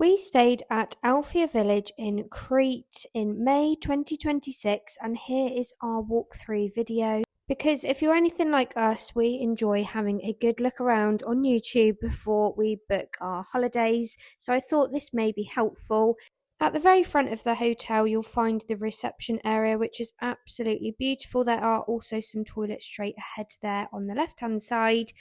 We stayed at Althea Village in Crete in May 2026, and here is our walkthrough video. Because if you're anything like us, we enjoy having a good look around on YouTube before we book our holidays, so I thought this may be helpful. At the very front of the hotel, you'll find the reception area, which is absolutely beautiful. There are also some toilets straight ahead there on the left-hand side.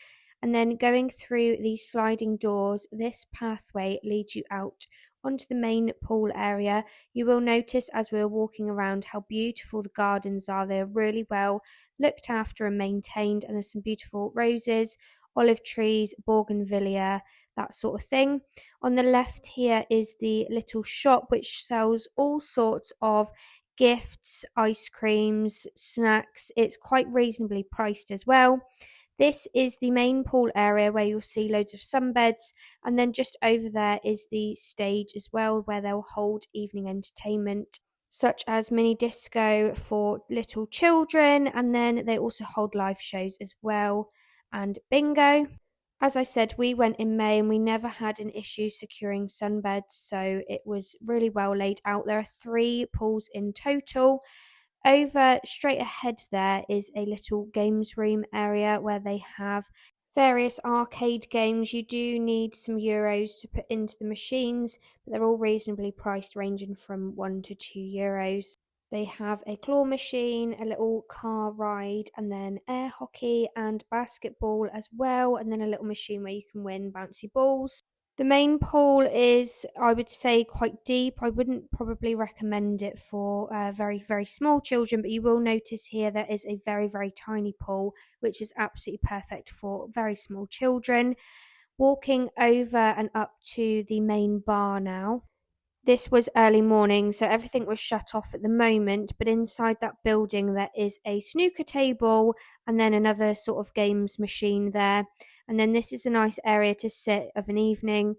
And then going through these sliding doors, this pathway leads you out onto the main pool area. You will notice as we're walking around how beautiful the gardens are. They're really well looked after and maintained, and there's some beautiful roses, olive trees, bougainvillea, that sort of thing. On the left here is the little shop which sells all sorts of gifts, ice creams, snacks. It's quite reasonably priced as well. This is the main pool area where you'll see loads of sunbeds, and then just over there is the stage as well, where they'll hold evening entertainment such as mini disco for little children, and then they also hold live shows as well, and bingo. As I said, we went in May and we never had an issue securing sunbeds, so it was really well laid out. There are 3 pools in total. Over straight ahead there is a little games room area where they have various arcade games. You do need some euros to put into the machines, but they're all reasonably priced, ranging from €1 to €2. They have a claw machine, a little car ride, and then air hockey and basketball as well, and then a little machine where you can win bouncy balls. The main pool is, I would say, quite deep. I wouldn't probably recommend it for very, very small children, but you will notice here there is a very, very tiny pool, which is absolutely perfect for very small children. Walking over and up to the main bar now. This was early morning, so everything was shut off at the moment, but inside that building there is a snooker table and then another sort of games machine there. And then this is a nice area to sit of an evening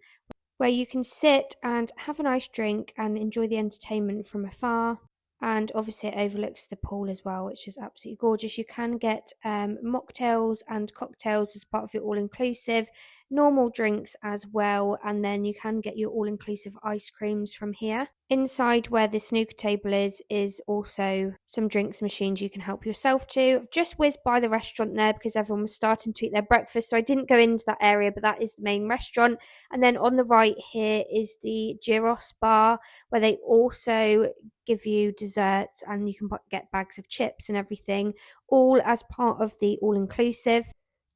where you can sit and have a nice drink and enjoy the entertainment from afar. And obviously it overlooks the pool as well, which is absolutely gorgeous. You can get mocktails and cocktails as part of your all-inclusive, normal drinks as well, and then you can get your all-inclusive ice creams from here. Inside where the snooker table is also some drinks machines you can help yourself to. I've just whizzed by the restaurant there because everyone was starting to eat their breakfast, so I didn't go into that area, but that is the main restaurant. And then on the right here is the gyros bar, where they also give you desserts and you can get bags of chips and everything, all as part of the all-inclusive.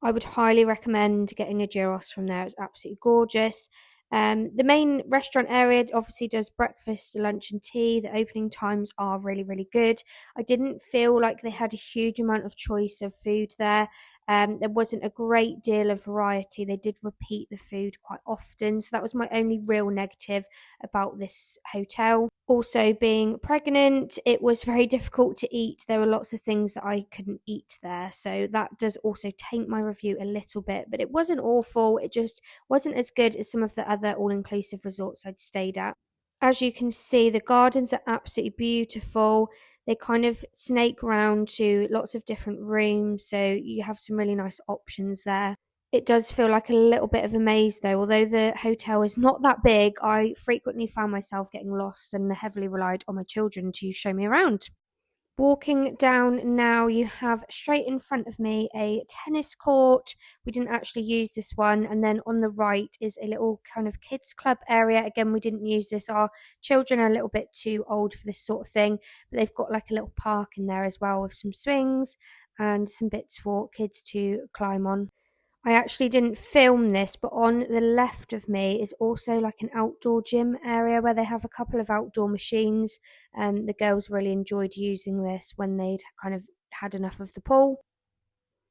I would highly recommend getting a gyros from there. It's absolutely gorgeous. The main restaurant area obviously does breakfast, lunch and tea. The opening times are really, really good. I didn't feel like they had a huge amount of choice of food there. There wasn't a great deal of variety. They did repeat the food quite often, so that was my only real negative about this hotel. Also, being pregnant, it was very difficult to eat. There were lots of things that I couldn't eat there, so that does also taint my review a little bit, but it wasn't awful. It just wasn't as good as some of the other all-inclusive resorts I'd stayed at. As you can see, the gardens are absolutely beautiful. They kind of snake round to lots of different rooms, so you have some really nice options there. It does feel like a little bit of a maze though. Although the hotel is not that big, I frequently found myself getting lost and heavily relied on my children to show me around. Walking down now, you have straight in front of me a tennis court. We didn't actually use this one. And then on the right is a little kind of kids club area. Again, we didn't use this. Our children are a little bit too old for this sort of thing, but they've got like a little park in there as well with some swings and some bits for kids to climb on. I actually didn't film this, but on the left of me is also like an outdoor gym area where they have a couple of outdoor machines. The girls really enjoyed using this when they'd kind of had enough of the pool.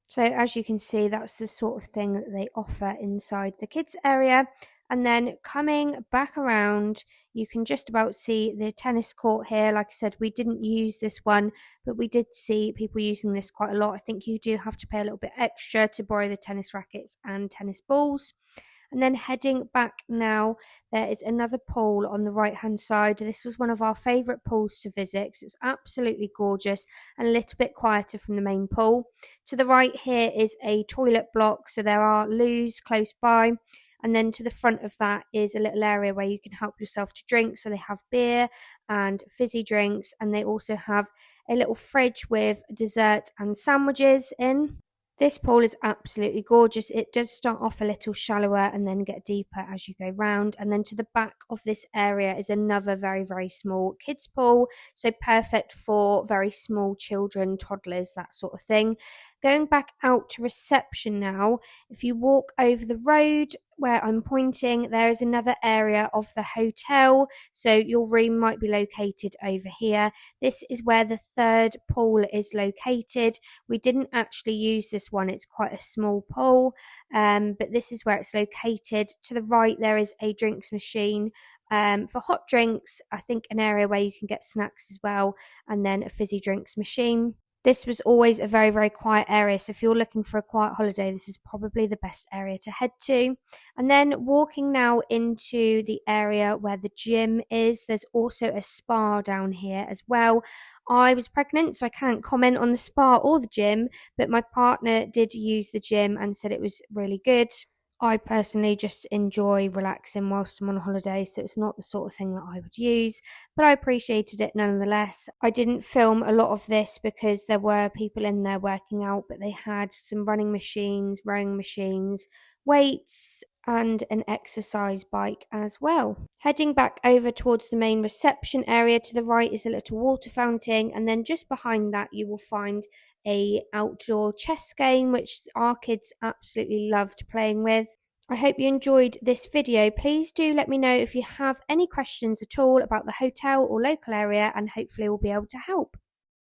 So as you can see, that's the sort of thing that they offer inside the kids area. And then coming back around, you can just about see the tennis court here. Like I said, we didn't use this one, but we did see people using this quite a lot. I think you do have to pay a little bit extra to borrow the tennis rackets and tennis balls. And then heading back now, there is another pool on the right-hand side. This was one of our favourite pools to visit because it's absolutely gorgeous and a little bit quieter from the main pool. To the right here is a toilet block, so there are loos close by. And then to the front of that is a little area where you can help yourself to drink. So they have beer and fizzy drinks, and they also have a little fridge with desserts and sandwiches in. This pool is absolutely gorgeous. It does start off a little shallower and then get deeper as you go round. And then to the back of this area is another very, very small kids pool. So perfect for very small children, toddlers, that sort of thing. Going back out to reception now, if you walk over the road where I'm pointing, there is another area of the hotel. So your room might be located over here. This is where the third pool is located. We didn't actually use this one. It's quite a small pool, but this is where it's located. To the right, there is a drinks machine for hot drinks. I think an area where you can get snacks as well, and then a fizzy drinks machine. This was always a very, very quiet area. So if you're looking for a quiet holiday, this is probably the best area to head to. And then walking now into the area where the gym is, there's also a spa down here as well. I was pregnant, so I can't comment on the spa or the gym, but my partner did use the gym and said it was really good. I personally just enjoy relaxing whilst I'm on holiday, so it's not the sort of thing that I would use, but I appreciated it nonetheless. I didn't film a lot of this because there were people in there working out, but they had some running machines, rowing machines, weights, and an exercise bike as well. Heading back over towards the main reception area, to the right is a little water fountain, and then just behind that you will find a outdoor chess game which our kids absolutely loved playing with. I hope you enjoyed this video. Please do let me know if you have any questions at all about the hotel or local area, and hopefully we'll be able to help.